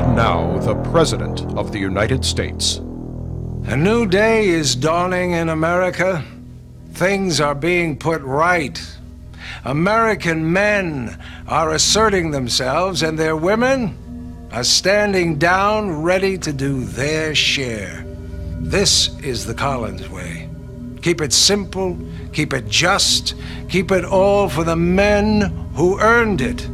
And now, the President of the United States. A new day is dawning in America. Things are being put right. American men are asserting themselves, and their women are standing down, ready to do their share. This is the Collins way. Keep it simple, keep it just, keep it all for the men who earned it.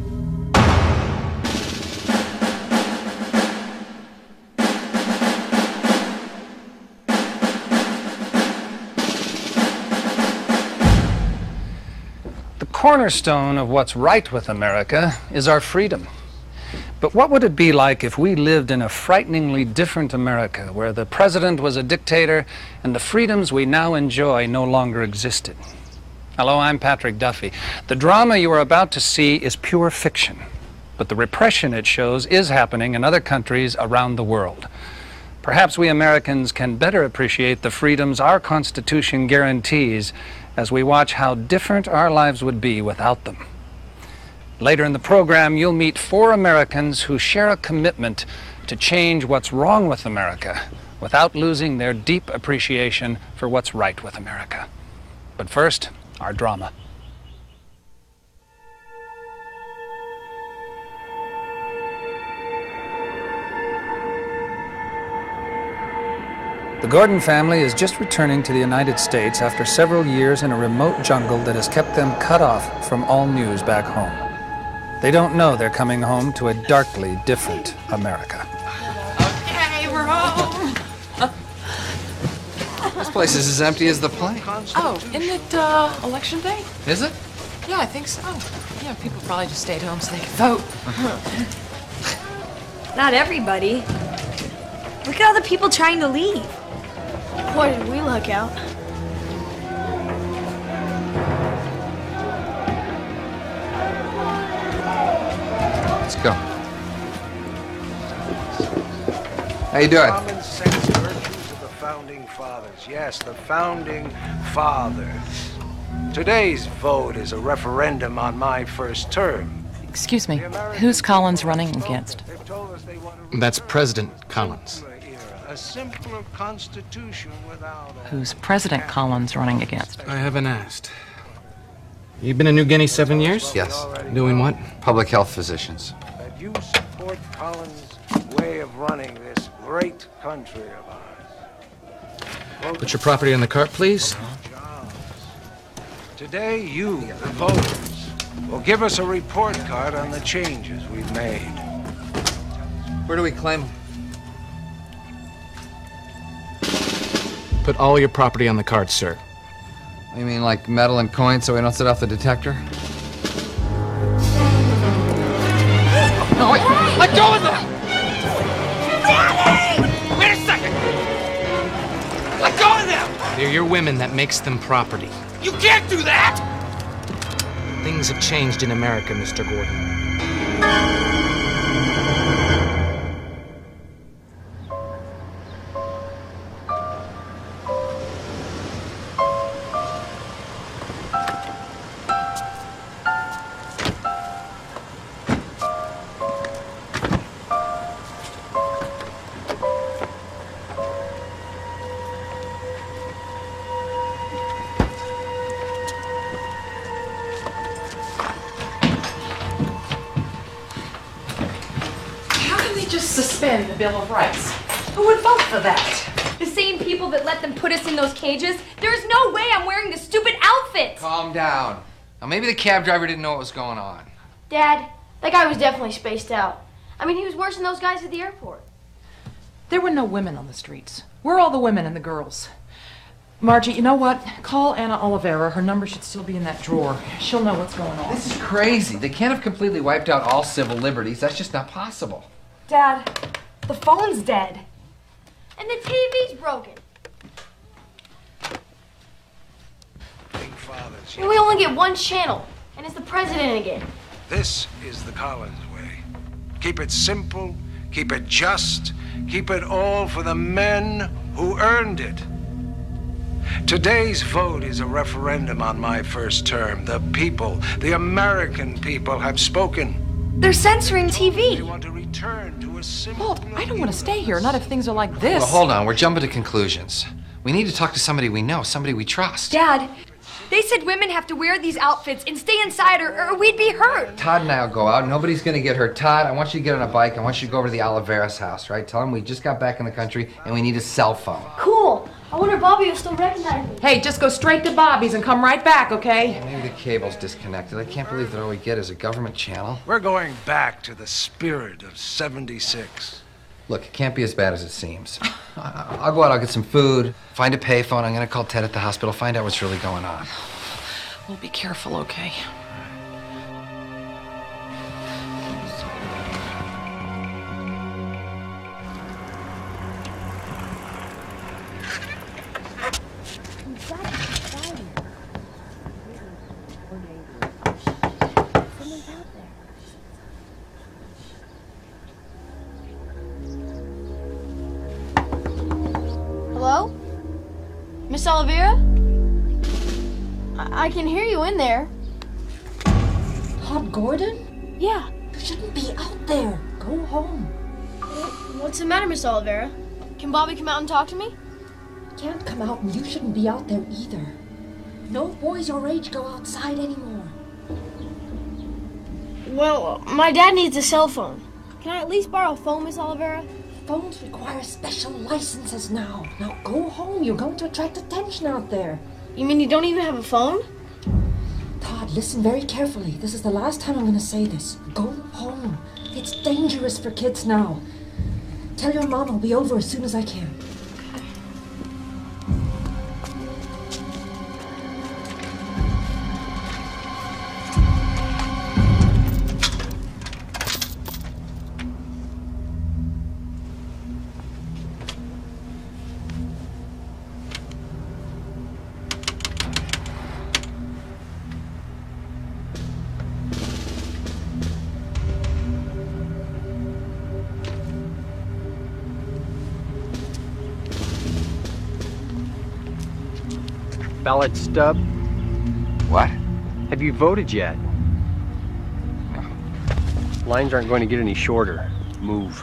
The cornerstone of what's right with America is our freedom. But what would it be like if we lived in a frighteningly different America, where the president was a dictator and the freedoms we now enjoy no longer existed? Hello, I'm Patrick Duffy. The drama you are about to see is pure fiction, but the repression it shows is happening in other countries around the world. Perhaps we Americans can better appreciate the freedoms our Constitution guarantees as we watch how different our lives would be without them. Later in the program, you'll meet 4 Americans who share a commitment to change what's wrong with America without losing their deep appreciation for what's right with America. But first, our drama. The Gordon family is just returning to the United States after several years in a remote jungle that has kept them cut off from all news back home. They don't know they're coming home to a darkly different America. Okay, we're home. This place is as empty as the plane. Oh, isn't it election day? Is it? Yeah, I think so. Yeah, people probably just stayed home so they could vote. Not everybody. Look at all the people trying to leave. Boy, did we luck out. Let's go. How you doing? Common sense virtues of the founding fathers. Yes, the founding fathers. Today's vote is a referendum on my first term. Excuse me, who's Collins running against? That's President Collins. A simpler constitution without Who's President Collins running against? I haven't asked. You've been in New Guinea 7 years? Yes. Doing what? Public health physicians. that you support Collins' way of running this great country of ours. Put your property on the cart, please. Today, you, the voters, will give us a report card on the changes we've made. Where do we claim them? Put all your property on the cart, sir. You mean like metal and coins so we don't set off the detector? No, wait! Let go of them! Daddy! Wait a second! Let go of them! They're your women that makes them property. You can't do that! Things have changed in America, Mr. Gordon. Suspend the Bill of Rights. Who would vote for that? The same people that let them put us in those cages? There's no way I'm wearing this stupid outfit! Calm down. Now, maybe the cab driver didn't know what was going on. Dad, that guy was definitely spaced out. I mean, he was worse than those guys at the airport. There were no women on the streets. We're all the women and the girls. Margie, you know what? Call Anna Oliveira. Her number should still be in that drawer. She'll know what's going on. This is crazy. They can't have completely wiped out all civil liberties. That's just not possible. Dad, the phone's dead. And the TV's broken. Big fathers. And we only get one channel, and it's the president again. This is the Collins way. Keep it simple, keep it just, keep it all for the men who earned it. Today's vote is a referendum on my first term. The people, the American people, have spoken. They're censoring They TV. want to return to a simple... Well, I don't want to stay here, not if things are like this. Well, hold on. We're jumping to conclusions. We need to talk to somebody we know, somebody we trust. Dad, they said women have to wear these outfits and stay inside or we'd be hurt. Todd and I will go out. Nobody's going to get hurt. Todd, I want you to get on a bike. I want you to go over to the Oliveira's house, right? Tell him we just got back in the country and we need a cell phone. Cool. I wonder if Bobby will still recognize me. Hey, just go straight to Bobby's and come right back, okay? Maybe the cable's disconnected. I can't believe that all we get is a government channel. We're going back to the spirit of '76. Look, it can't be as bad as it seems. I'll go out, I'll get some food, find a payphone. I'm going to call Ted at the hospital, find out what's really going on. Well, be careful, okay? Hello? Miss Oliveira? I can hear you in there. Todd Gordon? Yeah. You shouldn't be out there. Go home. What's the matter, Miss Oliveira? Can Bobby come out and talk to me? Can't come out and you shouldn't be out there either. No boys your age go outside anymore. Well, my dad needs a cell phone. Can I at least borrow a phone, Miss Oliveira? Phones require special licenses now. Now go home. You're going to attract attention out there. You mean you don't even have a phone? Todd, listen very carefully. This is the last time I'm going to say this. Go home. It's dangerous for kids now. Tell your mom I'll be over as soon as I can. Ballot stub? What? Have you voted yet? No. Lines aren't going to get any shorter. Move.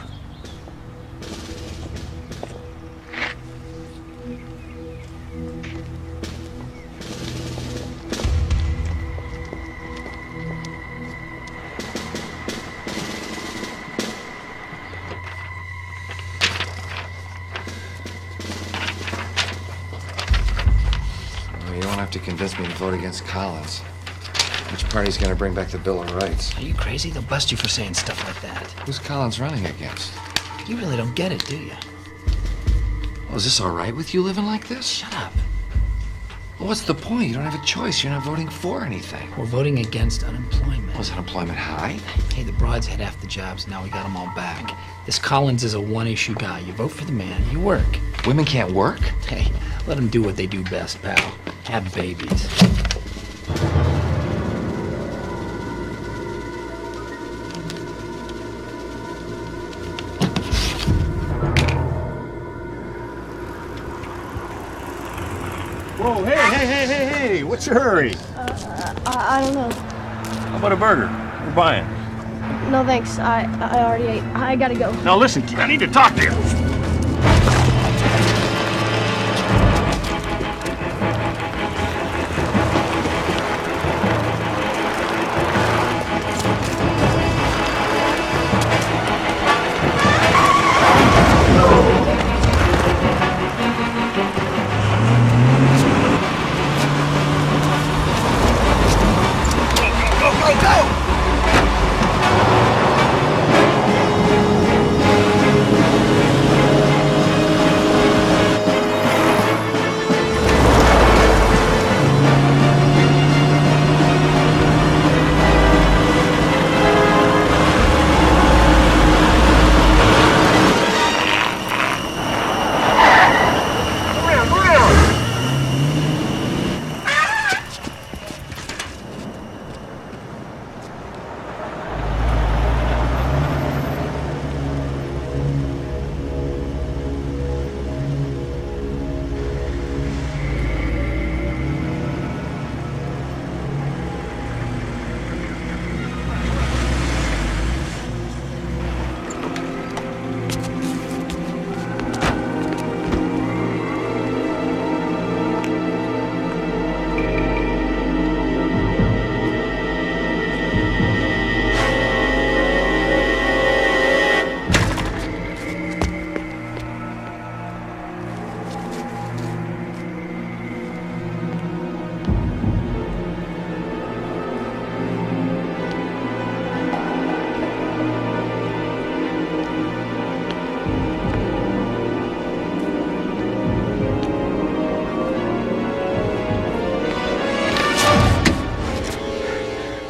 You don't have to convince me to vote against Collins. Which party's going to bring back the Bill of Rights? Are you crazy? They'll bust you for saying stuff like that. Who's Collins running against? You really don't get it, do you? Well, is this all right with you living like this? Shut up. Well, what's the point? You don't have a choice. You're not voting for anything. We're voting against unemployment. Was unemployment high? Hey, the broads had half the jobs, and now we got them all back. This Collins is a one-issue guy. You vote for the man, you work. Women can't work? Hey, let them do what they do best, pal. Have babies. Whoa, hey, what's your hurry? I don't know. How about a burger? We're buying. No, thanks. I already ate. I gotta go. Now listen, I need to talk to you.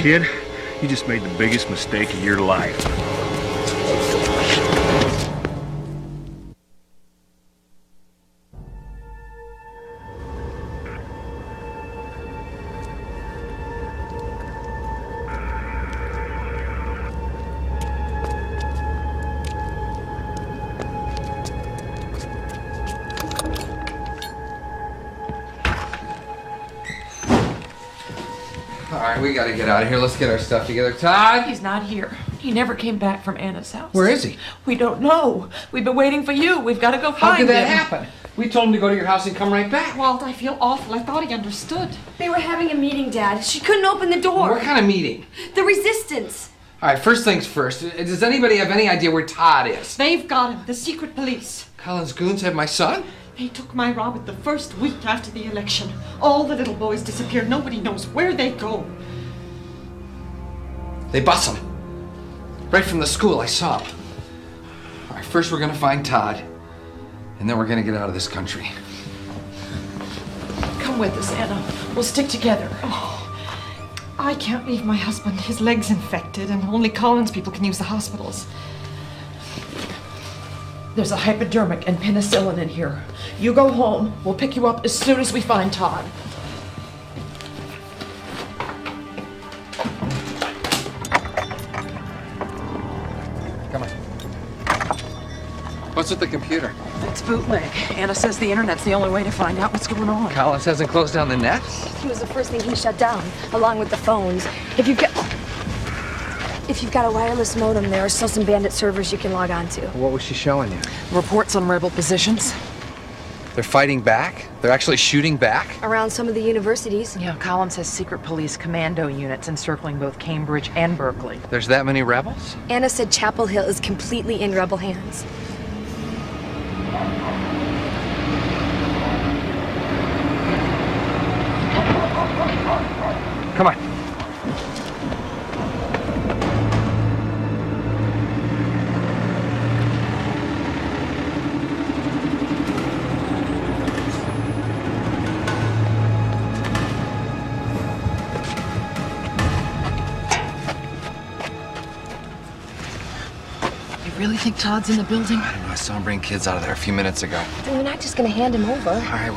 Kid, you just made the biggest mistake of your life. All right, we gotta get out of here. Let's get our stuff together. Todd? He's not here. He never came back from Anna's house. Where is he? We don't know. We've been waiting for you. We've got to go find him. How could that happen? We told him to go to your house and come right back. Walt, I feel awful. I thought he understood. They were having a meeting, Dad. She couldn't open the door. What kind of meeting? The resistance. All right, first things first. Does anybody have any idea where Todd is? They've got him. The secret police. Colin's goons have my son? They took my Robert the first week after the election. All the little boys disappeared. Nobody knows where they go. They bus him. Right from the school, I saw him. All right, first we're gonna find Todd, and then we're gonna get out of this country. Come with us, Anna. We'll stick together. Oh, I can't leave my husband. His leg's infected, and only Collins people can use the hospitals. There's a hypodermic and penicillin in here. You go home. We'll pick you up as soon as we find Todd. Come on. What's with the computer? It's bootleg. Anna says the internet's the only way to find out what's going on. Collins hasn't closed down the net? It was the first thing he shut down, along with the phones. If you've got a wireless modem, there are still some bandit servers you can log on to. What was she showing you? Reports on rebel positions. They're fighting back? They're actually shooting back? Around some of the universities. Yeah, Collins has secret police commando units encircling both Cambridge and Berkeley. There's that many rebels? Anna said Chapel Hill is completely in rebel hands. Come on. You really think Todd's in the building? I don't know. I saw him bring kids out of there a few minutes ago. Then we're not just gonna hand him over. All right,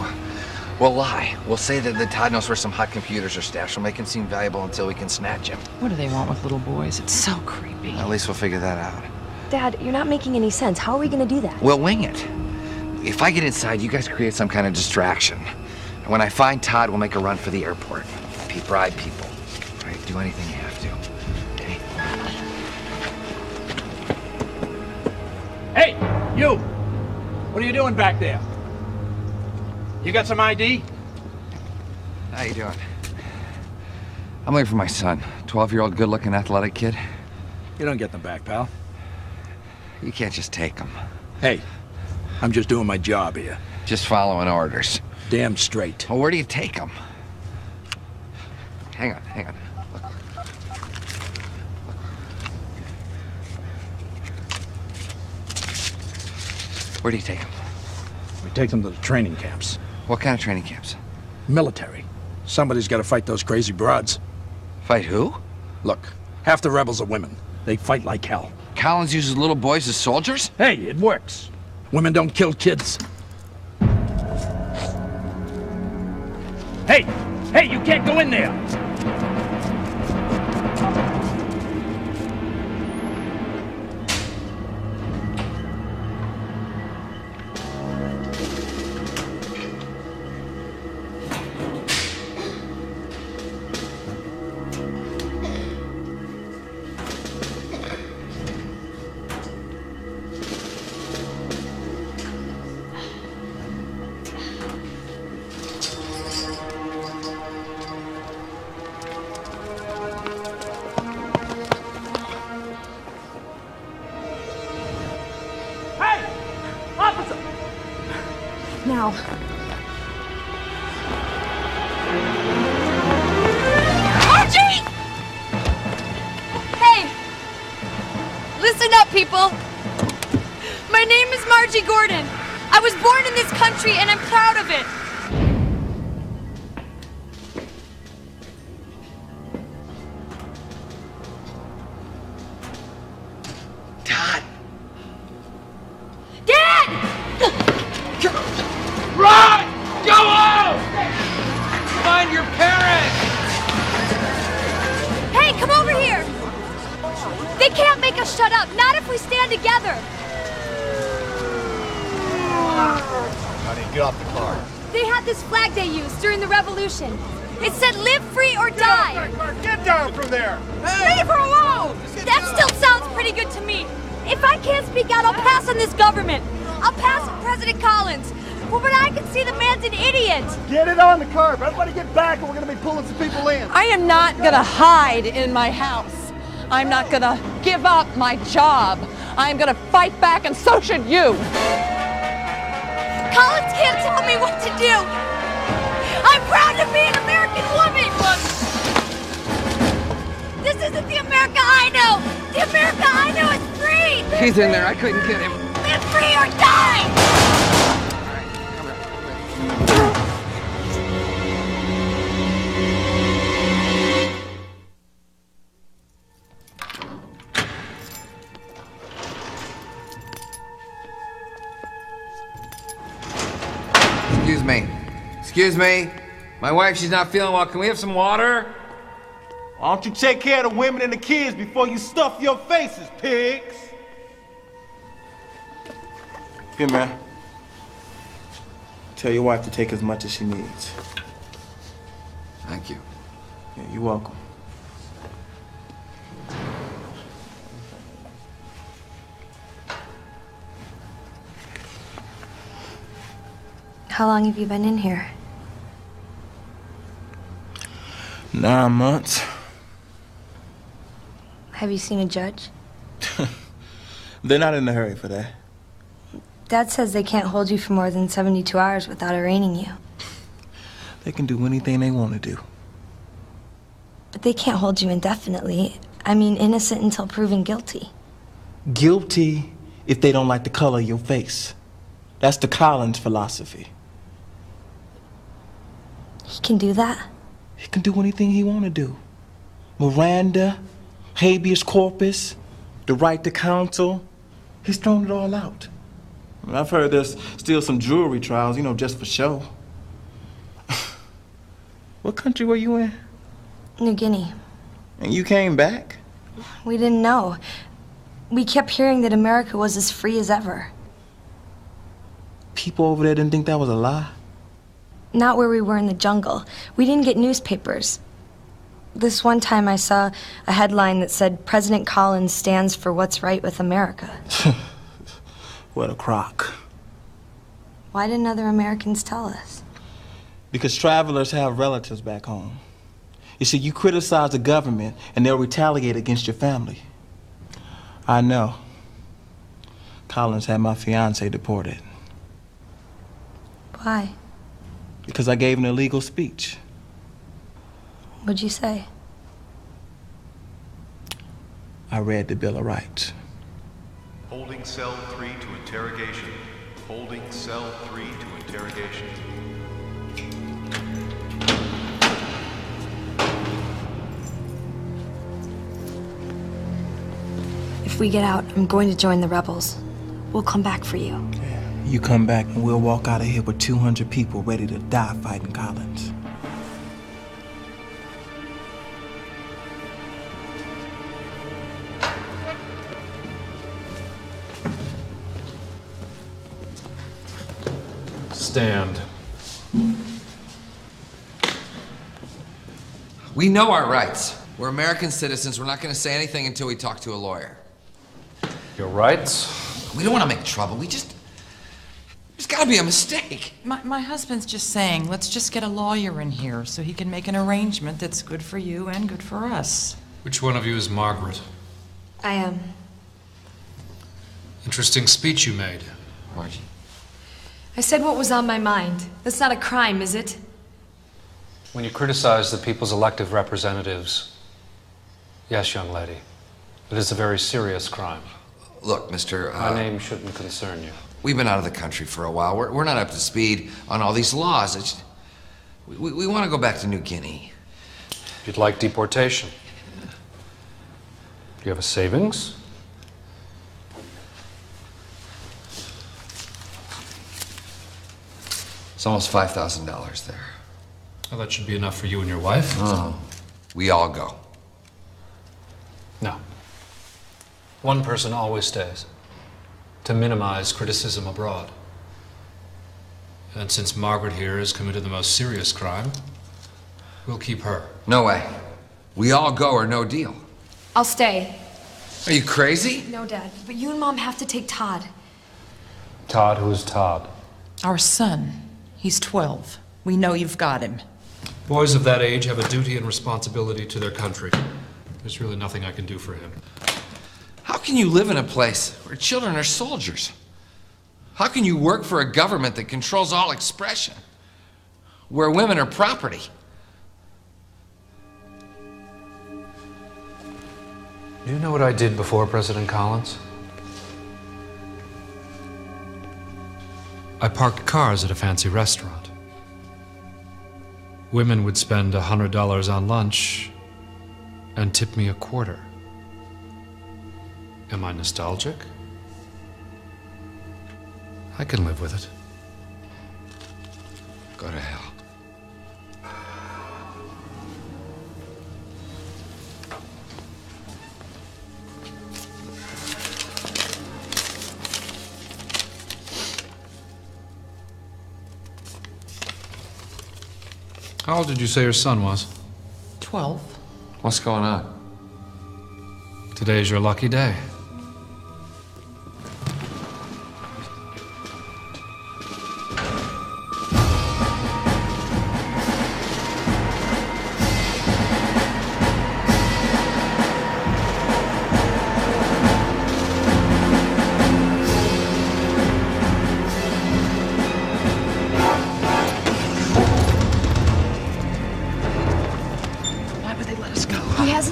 we'll lie. We'll say that Todd knows where some hot computers are stashed. We'll make him seem valuable until we can snatch him. What do they want with little boys? It's so creepy. At least we'll figure that out. Dad, you're not making any sense. How are we gonna do that? We'll wing it. If I get inside, you guys create some kind of distraction. And when I find Todd, we'll make a run for the airport. Bribe people. All right, do anything you have to. Okay? Hey, you! What are you doing back there? You got some ID? How you doing? I'm looking for my son. 12-year-old, good-looking, athletic kid. You don't get them back, pal. You can't just take them. Hey, I'm just doing my job here. Just following orders. Damn straight. Well, where do you take them? Hang on. Look. Where do you take them? We take them to the training camps. What kind of training camps? Military. Somebody's got to fight those crazy broads. Fight who? Look, half the rebels are women. They fight like hell. Collins uses little boys as soldiers? Hey, it works. Women don't kill kids. Hey, you can't go in there. Now. Archie! Hey! Listen up, people! My name is Margie Gordon. I was born in this country and I'm proud of it. shut up. Not if we stand together. Honey, get off the car. They had this flag they used during the revolution. It said, live free or die. Get down from there! Leave her alone! That still sounds pretty good to me. If I can't speak out, I'll pass on this government. I'll pass on President Collins. Well, but I can see the man's an idiot. Get it on the curb. Everybody get back or we're going to be pulling some people in. I am not going to hide in my house. I'm not going to give up my job. I'm going to fight back, and so should you. Collins can't tell me what to do. I'm proud to be an American woman. This isn't the America I know. The America I know is free. He's in there. I couldn't get him. Live free or die. Excuse me. Excuse me. My wife, she's not feeling well. Can we have some water? Why don't you take care of the women and the kids before you stuff your faces, pigs? Here, man. Tell your wife to take as much as she needs. Thank you. Yeah, you're welcome. How long have you been in here? 9 months. Have you seen a judge? They're not in a hurry for that. Dad says they can't hold you for more than 72 hours without arraigning you. They can do anything they want to do. But they can't hold you indefinitely. I mean, innocent until proven guilty. Guilty if they don't like the color of your face. That's the Collins philosophy. He can do that? He can do anything he want to do. Miranda, habeas corpus, the right to counsel. He's thrown it all out. I mean, I've heard there's still some jewelry trials, you know, just for show. What country were you in? New Guinea. And you came back? We didn't know. We kept hearing that America was as free as ever. People over there didn't think that was a lie? Not where we were in the jungle. We didn't get newspapers. This one time I saw a headline that said, President Collins stands for what's right with America. What a crock. Why didn't other Americans tell us? Because travelers have relatives back home. You see, you criticize the government and they'll retaliate against your family. I know. Collins had my fiancée deported. Why? Because I gave an illegal speech. What'd you say? I read the Bill of Rights. Holding cell 3 to interrogation. Holding cell 3 to interrogation. If we get out, I'm going to join the rebels. We'll come back for you. You come back and we'll walk out of here with 200 people ready to die fighting Collins. Stand. We know our rights. We're American citizens. We're not going to say anything until we talk to a lawyer. Your rights? We don't want to make trouble. There's got to be a mistake. My husband's just saying, let's just get a lawyer in here so he can make an arrangement that's good for you and good for us. Which one of you is Margaret? I am. Interesting speech you made. Margie. I said what was on my mind. That's not a crime, is it? When you criticize the people's elected representatives, yes, young lady, it is a very serious crime. Look, Mr. My name shouldn't concern you. We've been out of the country for a while. We're not up to speed on all these laws. We want to go back to New Guinea. You'd like deportation? Do you have a savings? It's almost $5,000 there. Well, that should be enough for you and your wife. Oh, we all go. No. One person always stays, to minimize criticism abroad. And since Margaret here has committed the most serious crime, we'll keep her. No way. We all go or no deal. I'll stay. Are you crazy? No, Dad, but you and Mom have to take Todd. Todd, who's Todd? Our son. He's 12. We know you've got him. Boys of that age have a duty and responsibility to their country. There's really nothing I can do for him. How can you live in a place where children are soldiers? How can you work for a government that controls all expression? Where women are property? Do you know what I did before President Collins? I parked cars at a fancy restaurant. Women would spend $100 on lunch and tip me a quarter. Am I nostalgic? I can live with it. Go to hell. How old did you say your son was? 12. What's going on? Today's your lucky day.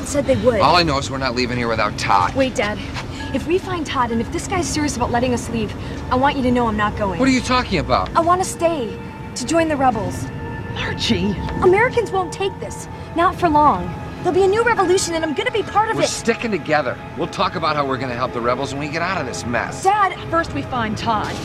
Said they would. All I know is we're not leaving here without Todd. Wait, Dad. If we find Todd, and if this guy's serious about letting us leave, I want you to know I'm not going. What are you talking about? I want to stay, to join the rebels. Archie! Americans won't take this. Not for long. There'll be a new revolution, and I'm gonna be part of We're it. sticking together. We'll talk about how we're gonna help the rebels when we get out of this mess. Dad! First we find Todd.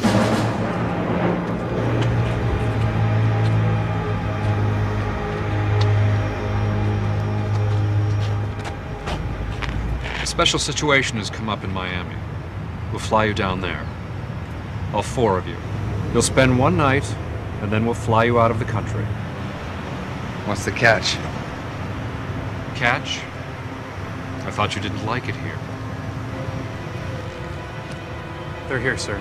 A special situation has come up in Miami. We'll fly you down there. All 4 of you. You'll spend 1 night, and then we'll fly you out of the country. What's the catch? Catch? I thought you didn't like it here. They're here, sir.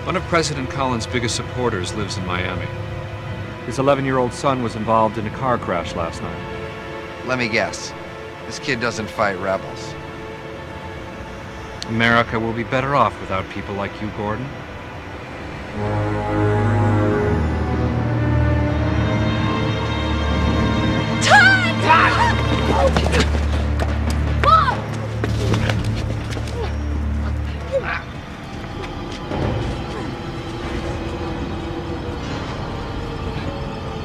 One of President Collins' biggest supporters lives in Miami. His 11-year-old son was involved in a car crash last night. Let me guess. This kid doesn't fight rebels. America will be better off without people like you, Gordon.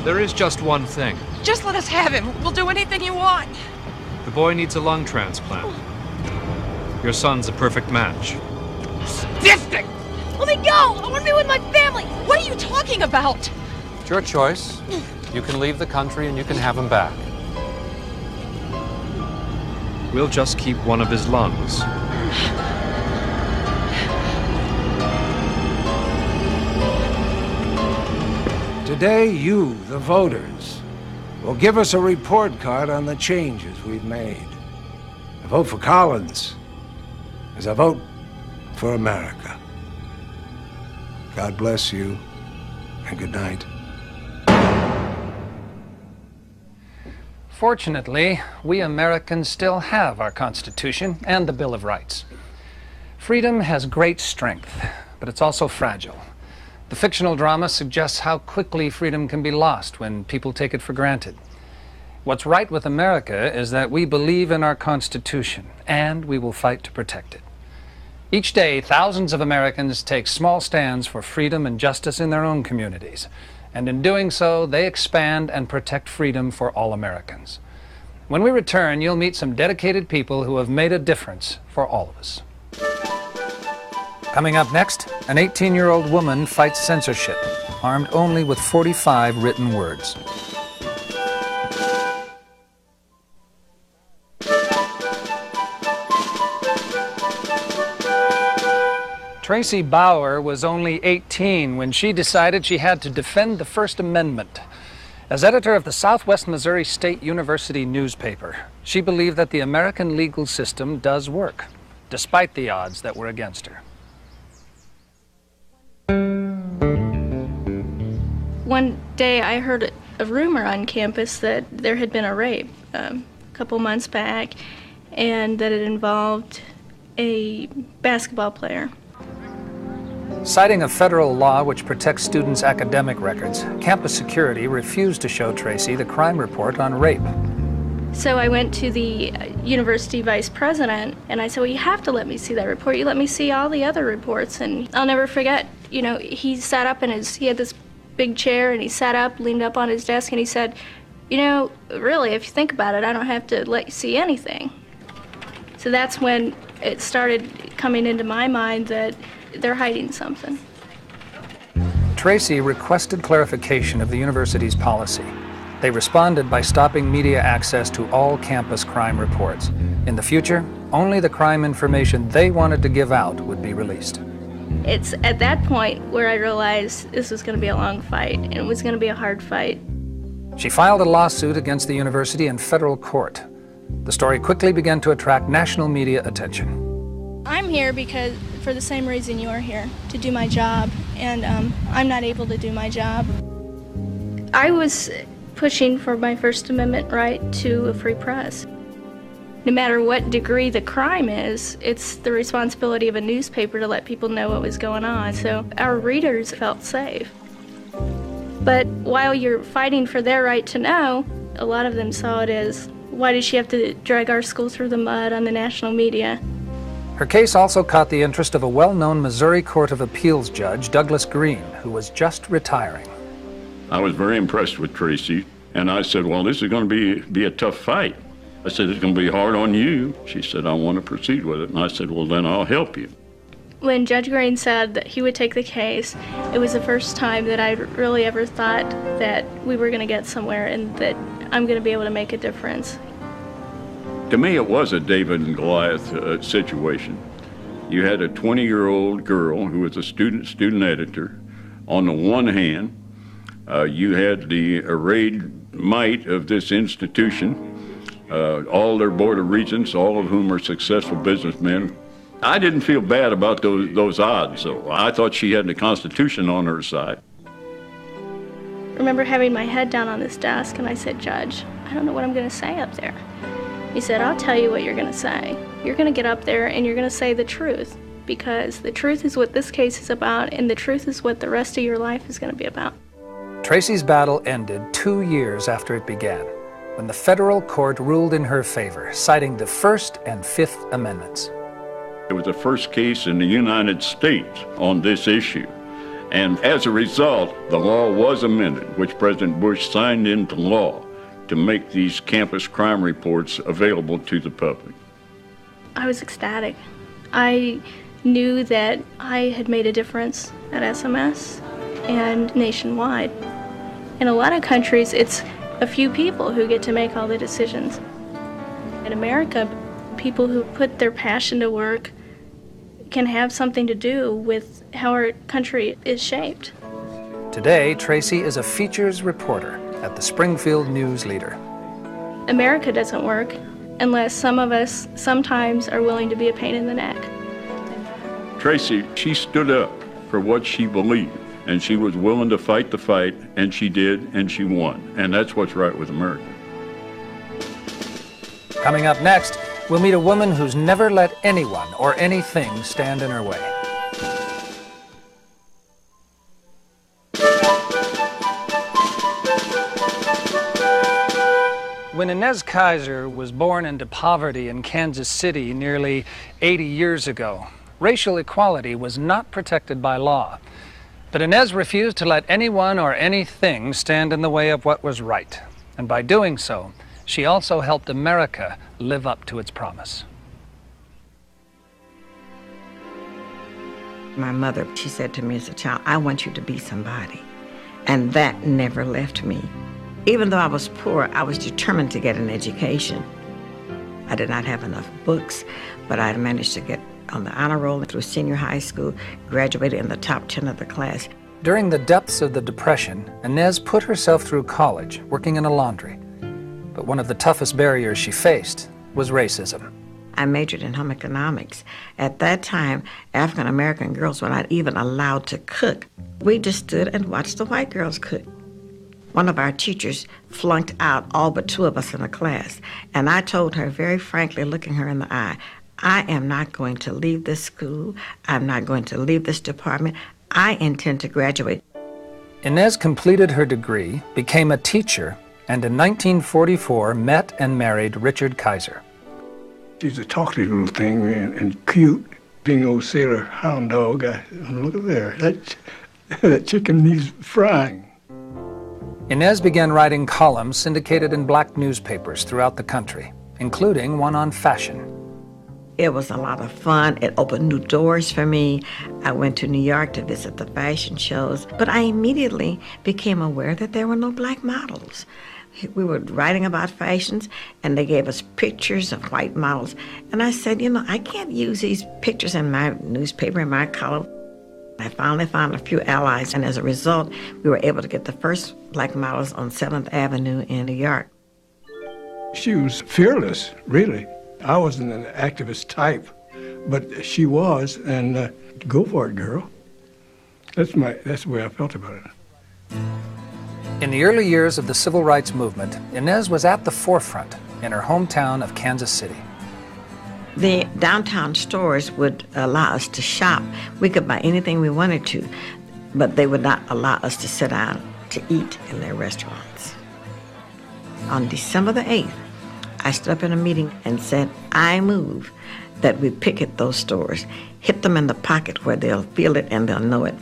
There is just one thing. Just let us have him. We'll do anything you want. The boy needs a lung transplant. Your son's a perfect match. Sadistic! Let me go! I want to be with my family! What are you talking about? It's your choice. You can leave the country and you can have him back. We'll just keep one of his lungs. Today, you, the voters, will give us a report card on the changes we've made. A vote for Collins is a vote for America. God bless you, and good night. Fortunately, we Americans still have our Constitution and the Bill of Rights. Freedom has great strength, but it's also fragile. The fictional drama suggests how quickly freedom can be lost when people take it for granted. What's right with America is that we believe in our Constitution, and we will fight to protect it. Each day, thousands of Americans take small stands for freedom and justice in their own communities. And in doing so, they expand and protect freedom for all Americans. When we return, you'll meet some dedicated people who have made a difference for all of us. Coming up next, an 18-year-old woman fights censorship, armed only with 45 written words. Tracy Bauer was only 18 when she decided she had to defend the First Amendment. As editor of the Southwest Missouri State University newspaper, she believed that the American legal system does work, despite the odds that were against her. One day I heard a rumor on campus that there had been a rape a couple months back, and that it involved a basketball player. Citing a federal law which protects students' academic records, campus security refused to show Tracy the crime report on rape. So I went to the university vice president, and I said, well, you have to let me see that report. You let me see all the other reports. And I'll never forget, you know, he sat up in he had this big chair, and he sat up, leaned up on his desk, and he said, you know, really, if you think about it, I don't have to let you see anything. So that's when it started coming into my mind that they're hiding something. Tracy requested clarification of the university's policy. They responded by stopping media access to all campus crime reports. In the future, only the crime information they wanted to give out would be released. It's at that point where I realized this was going to be a long fight, and it was going to be a hard fight. She filed a lawsuit against the university in federal court. The story quickly began to attract national media attention. I'm here because for the same reason you're here, to do my job, and I'm not able to do my job. I was pushing for my First Amendment right to a free press. No matter what degree the crime is, it's the responsibility of a newspaper to let people know what was going on, so our readers felt safe. But while you're fighting for their right to know, a lot of them saw it as, why does she have to drag our school through the mud on the national media? Her case also caught the interest of a well-known Missouri Court of Appeals judge, Douglas Green, who was just retiring. I was very impressed with Tracy, and I said, well, this is going to be a tough fight. I said, it's going to be hard on you. She said, I want to proceed with it. And I said, well, then I'll help you. When Judge Green said that he would take the case, it was the first time that I really ever thought that we were going to get somewhere and that I'm going to be able to make a difference. To me, it was a David and Goliath situation. You had a 20-year-old girl who was a student editor. On the one hand, you had the arrayed might of this institution, all their board of regents, all of whom are successful businessmen. I didn't feel bad about those odds, though. I thought she had the Constitution on her side. I remember having my head down on this desk, and I said, Judge, I don't know what I'm going to say up there. He said, I'll tell you what you're going to say. You're going to get up there and you're going to say the truth, because the truth is what this case is about, and the truth is what the rest of your life is going to be about. Tracy's battle ended 2 years after it began, when the federal court ruled in her favor, citing the First and Fifth Amendments. It was the first case in the United States on this issue. And as a result, the law was amended, which President Bush signed into law to make these campus crime reports available to the public. I was ecstatic. I knew that I had made a difference at SMS and nationwide. In a lot of countries, it's a few people who get to make all the decisions. In America, people who put their passion to work can have something to do with how our country is shaped. Today, Tracy is a features reporter at the Springfield News Leader. America doesn't work unless some of us sometimes are willing to be a pain in the neck. Tracy, she stood up for what she believed, and she was willing to fight the fight, and she did, and she won. And that's what's right with America. Coming up next, we'll meet a woman who's never let anyone or anything stand in her way. When Inez Kaiser was born into poverty in Kansas City nearly 80 years ago, racial equality was not protected by law. But Inez refused to let anyone or anything stand in the way of what was right. And by doing so, she also helped America live up to its promise. My mother, she said to me as a child, I want you to be somebody. And that never left me. Even though I was poor, I was determined to get an education. I did not have enough books, but I managed to get on the honor roll through senior high school, graduated in the top 10 of the class. During the depths of the Depression, Inez put herself through college, working in a laundry. But one of the toughest barriers she faced was racism. I majored in home economics. At that time, African American girls were not even allowed to cook. We just stood and watched the white girls cook. One of our teachers flunked out all but 2 of us in the class. And I told her very frankly, looking her in the eye, I am not going to leave this school. I'm not going to leave this department. I intend to graduate. Inez completed her degree, became a teacher, and in 1944 met and married Richard Kaiser. She's a talkative little thing, man, and cute. Being old sailor hound dog, look at there. That chicken needs frying. Inez began writing columns syndicated in black newspapers throughout the country, including one on fashion. It was a lot of fun. It opened new doors for me. I went to New York to visit the fashion shows, but I immediately became aware that there were no black models. We were writing about fashions, and they gave us pictures of white models. And I said, you know, I can't use these pictures in my newspaper, in my column. I finally found a few allies, and as a result, we were able to get the first black models on 7th Avenue in New York. She was fearless, really. I wasn't an activist type, but she was, and go for it, girl. That's the way I felt about it. In the early years of the civil rights movement, Inez was at the forefront in her hometown of Kansas City. The downtown stores would allow us to shop. We could buy anything we wanted to, but they would not allow us to sit down to eat in their restaurants. On December the 8th, I stood up in a meeting and said, I move that we picket those stores, hit them in the pocket where they'll feel it and they'll know it.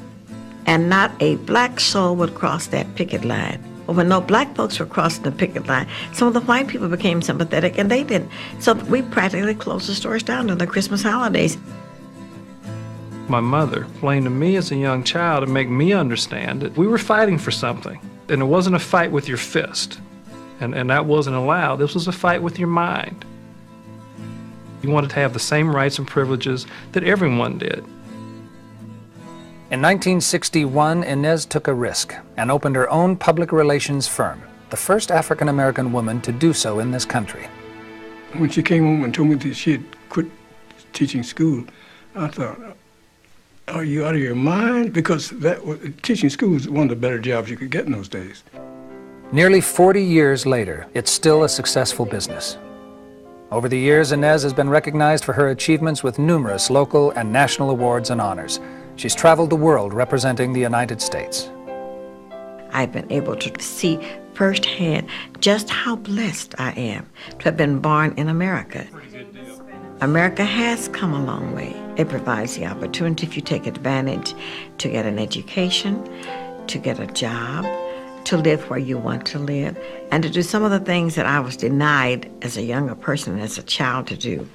And not a black soul would cross that picket line. Well, when no black folks were crossing the picket line, some of the white people became sympathetic, and they didn't. So we practically closed the stores down during the Christmas holidays. My mother explained to me as a young child to make me understand that we were fighting for something. And it wasn't a fight with your fist. And that wasn't allowed. This was a fight with your mind. You wanted to have the same rights and privileges that everyone did. In 1961, Inez took a risk and opened her own public relations firm, the first African-American woman to do so in this country. When she came home and told me that she had quit teaching school, I thought, are you out of your mind? Because teaching school was one of the better jobs you could get in those days. Nearly 40 years later, it's still a successful business. Over the years, Inez has been recognized for her achievements with numerous local and national awards and honors. She's traveled the world representing the United States. I've been able to see firsthand just how blessed I am to have been born in America. America has come a long way. It provides the opportunity, if you take advantage, to get an education, to get a job, to live where you want to live, and to do some of the things that I was denied as a younger person, as a child, to do.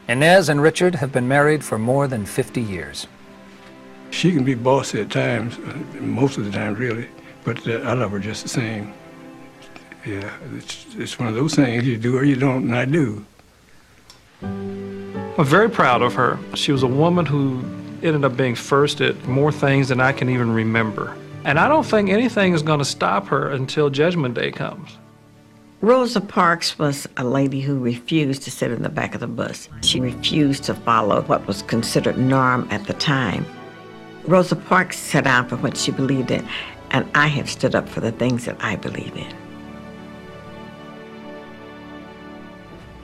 Inez and Richard have been married for more than 50 years. She can be bossy at times, most of the time, really, but I love her just the same. Yeah, it's one of those things, you do or you don't, and I do. I'm very proud of her. She was a woman who ended up being first at more things than I can even remember. And I don't think anything is going to stop her until Judgment Day comes. Rosa Parks was a lady who refused to sit in the back of the bus. She refused to follow what was considered norm at the time. Rosa Parks set out for what she believed in, and I have stood up for the things that I believe in.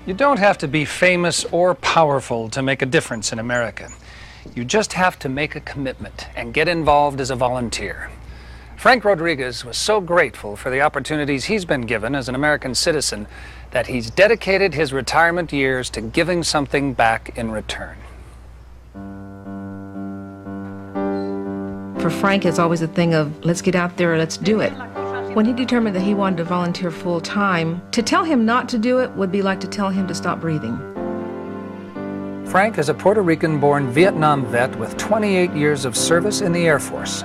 You don't have to be famous or powerful to make a difference in America. You just have to make a commitment and get involved as a volunteer. Frank Rodriguez was so grateful for the opportunities he's been given as an American citizen that he's dedicated his retirement years to giving something back in return. For Frank, it's always a thing of, let's get out there, let's do it. When he determined that he wanted to volunteer full time, to tell him not to do it would be like to tell him to stop breathing. Frank is a Puerto Rican-born Vietnam vet with 28 years of service in the Air Force.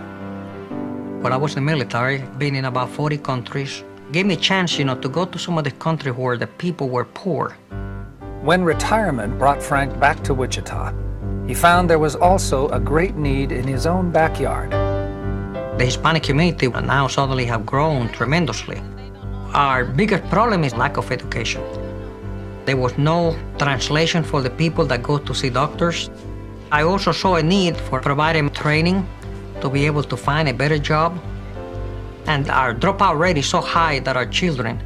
When I was in the military, being in about 40 countries, gave me a chance, to go to some of the countries where the people were poor. When retirement brought Frank back to Wichita, he found there was also a great need in his own backyard. The Hispanic community now suddenly have grown tremendously. Our biggest problem is lack of education. There was no translation for the people that go to see doctors. I also saw a need for providing training to be able to find a better job. And our dropout rate is so high that our children,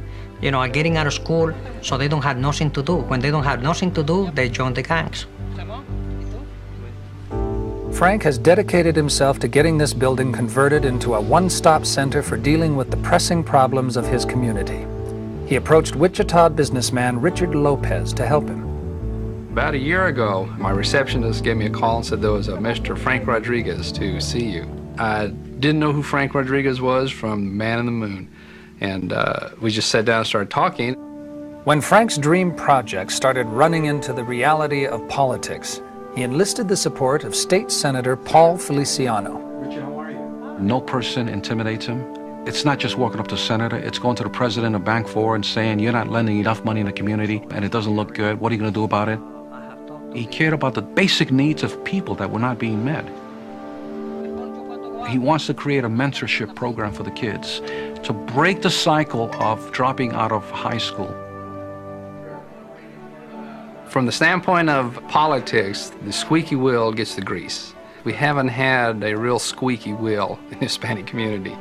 are getting out of school, so they don't have nothing to do. When they don't have nothing to do, they join the gangs. Frank has dedicated himself to getting this building converted into a one-stop center for dealing with the pressing problems of his community. He approached Wichita businessman Richard Lopez to help him. About a year ago, my receptionist gave me a call and said there was a Mr. Frank Rodriguez to see you. I didn't know who Frank Rodriguez was from Man in the Moon, and we just sat down and started talking. When Frank's dream project started running into the reality of politics, he enlisted the support of State Senator Paul Feliciano. Richard, how are you? No person intimidates him. It's not just walking up to the senator, it's going to the president of Bank 4 and saying, you're not lending enough money in the community and it doesn't look good. What are you going to do about it? He cared about the basic needs of people that were not being met. He wants to create a mentorship program for the kids to break the cycle of dropping out of high school. From the standpoint of politics, the squeaky wheel gets the grease. We haven't had a real squeaky wheel in the Hispanic community.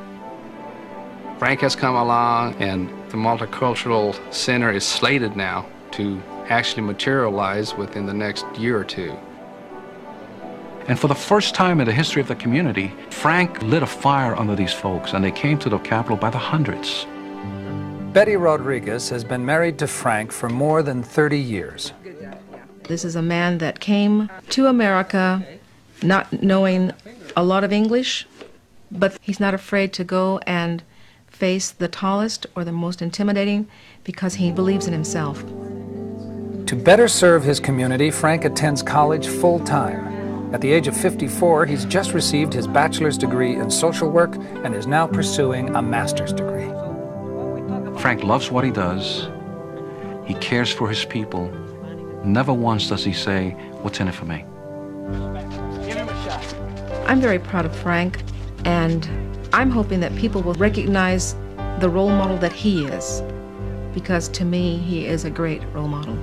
Frank has come along, and the Multicultural Center is slated now to actually materialize within the next year or two. And for the first time in the history of the community, Frank lit a fire under these folks, and they came to the Capitol by the hundreds. Betty Rodriguez has been married to Frank for more than 30 years. This is a man that came to America not knowing a lot of English, but he's not afraid to go and face the tallest or the most intimidating because he believes in himself. To better serve his community, Frank attends college full-time. At the age of 54, he's just received his bachelor's degree in social work and is now pursuing a master's degree. Frank loves what he does. He cares for his people. Never once does he say, what's in it for me? I'm very proud of Frank, and I'm hoping that people will recognize the role model that he is, because to me, he is a great role model.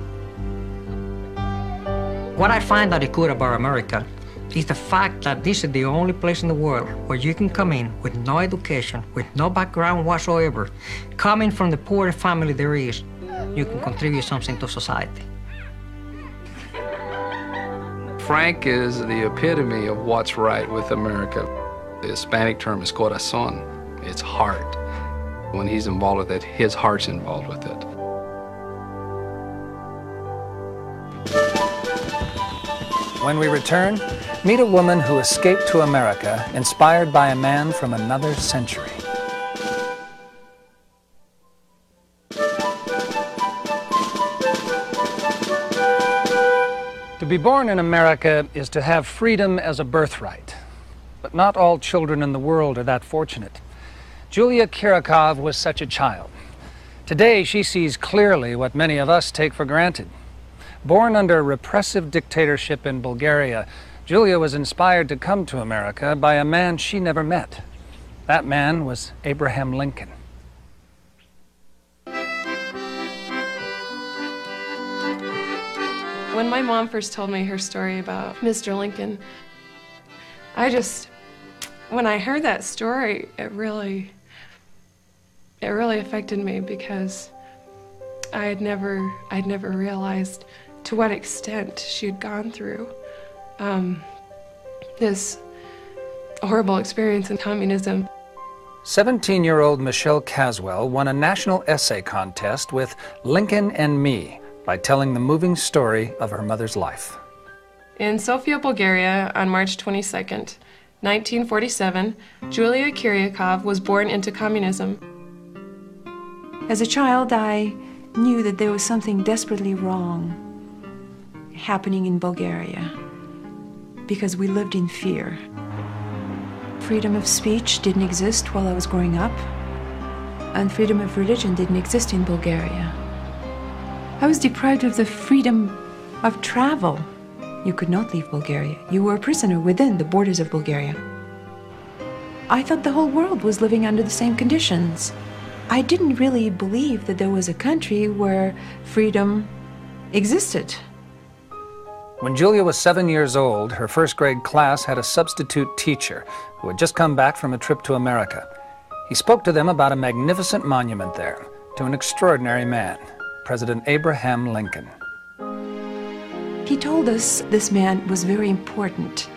What I find that is good about America is the fact that this is the only place in the world where you can come in with no education, with no background whatsoever. Coming from the poorest family there is, you can contribute something to society. Frank is the epitome of what's right with America. The Hispanic term is corazón. It's heart. When he's involved with it, his heart's involved with it. When we return, meet a woman who escaped to America, inspired by a man from another century. To be born in America is to have freedom as a birthright. But not all children in the world are that fortunate. Julia Kirikov was such a child. Today, she sees clearly what many of us take for granted. Born under repressive dictatorship in Bulgaria, Julia was inspired to come to America by a man she never met. That man was Abraham Lincoln. When my mom first told me her story about Mr. Lincoln, when I heard that story, it really affected me because I'd never realized to what extent she'd gone through this horrible experience in communism. 17-year-old Michelle Caswell won a national essay contest with Lincoln and Me by telling the moving story of her mother's life. In Sofia, Bulgaria, on March 22nd, 1947, Julia Kirikov was born into communism. As a child, I knew that there was something desperately wrong happening in Bulgaria because we lived in fear. Freedom of speech didn't exist while I was growing up, and freedom of religion didn't exist in Bulgaria. I was deprived of the freedom of travel. You could not leave Bulgaria. You were a prisoner within the borders of Bulgaria. I thought the whole world was living under the same conditions. I didn't really believe that there was a country where freedom existed. When Julia was 7 years old, her first grade class had a substitute teacher who had just come back from a trip to America. He spoke to them about a magnificent monument there to an extraordinary man, President Abraham Lincoln. He told us this man was very important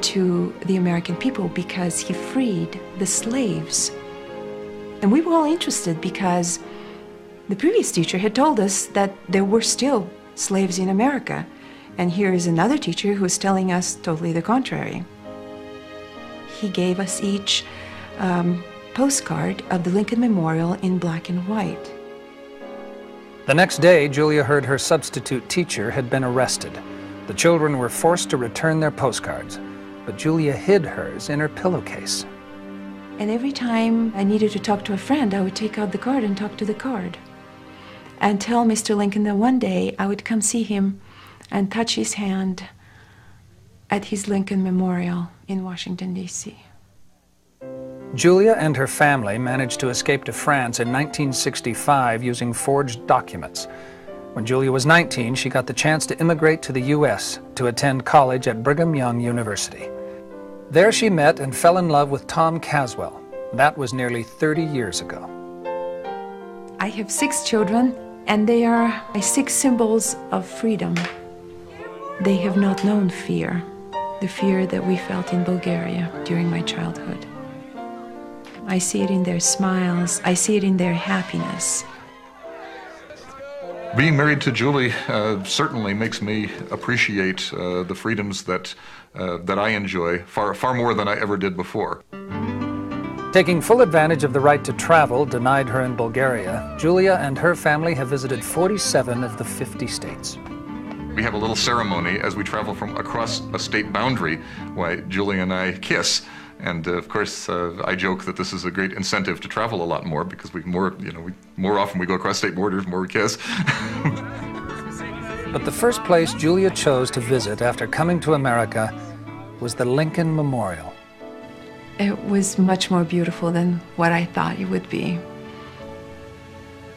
to the American people because he freed the slaves. And we were all interested because the previous teacher had told us that there were still slaves in America. And here is another teacher who's telling us totally the contrary. He gave us each postcard of the Lincoln Memorial in black and white. The next day, Julia heard her substitute teacher had been arrested. The children were forced to return their postcards, but Julia hid hers in her pillowcase. And every time I needed to talk to a friend, I would take out the card and talk to the card. And tell Mr. Lincoln that one day I would come see him and touch his hand at his Lincoln Memorial in Washington, D.C. Julia and her family managed to escape to France in 1965 using forged documents. When Julia was 19, she got the chance to immigrate to the U.S. to attend college at Brigham Young University. There she met and fell in love with Tom Caswell. That was nearly 30 years ago. I have 6 children, and they are my 6 symbols of freedom. They have not known fear, the fear that we felt in Bulgaria during my childhood. I see it in their smiles, I see it in their happiness. Being married to Julie certainly makes me appreciate the freedoms that I enjoy far more than I ever did before. Taking full advantage of the right to travel denied her in Bulgaria, Julia and her family have visited 47 of the 50 states. We have a little ceremony as we travel from across a state boundary, why Julie and I kiss. And of course, I joke that this is a great incentive to travel a lot more because more often we go across state borders, more we kiss. But the first place Julia chose to visit after coming to America was the Lincoln Memorial. It was much more beautiful than what I thought it would be.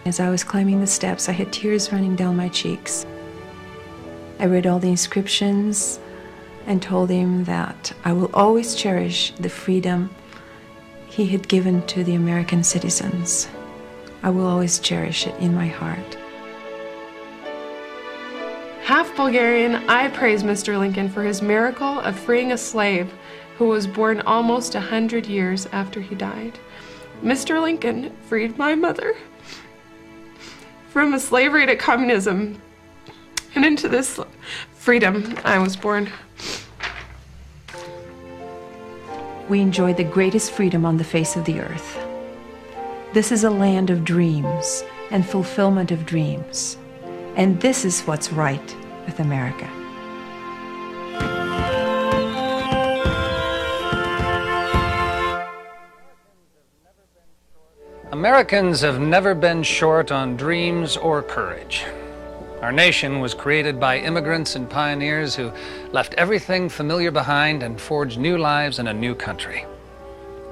As I was climbing the steps, I had tears running down my cheeks. I read all the inscriptions and told him that I will always cherish the freedom he had given to the American citizens. I will always cherish it in my heart. Half Bulgarian, I praise Mr. Lincoln for his miracle of freeing a slave who was born almost 100 years after he died. Mr. Lincoln freed my mother from a slavery to communism, and into this freedom I was born. We enjoy the greatest freedom on the face of the earth. This is a land of dreams and fulfillment of dreams. And this is what's right with America. Americans have never been short on dreams or courage. Our nation was created by immigrants and pioneers who left everything familiar behind and forged new lives in a new country.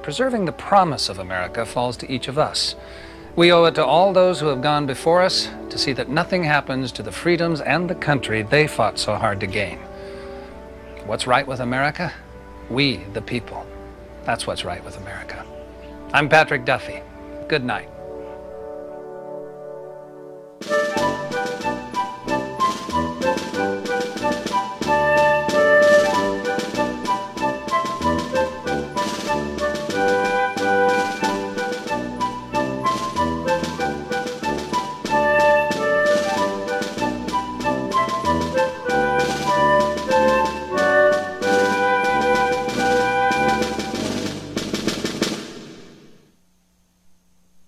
Preserving the promise of America falls to each of us. We owe it to all those who have gone before us to see that nothing happens to the freedoms and the country they fought so hard to gain. What's right with America? We, the people. That's what's right with America. I'm Patrick Duffy. Good night.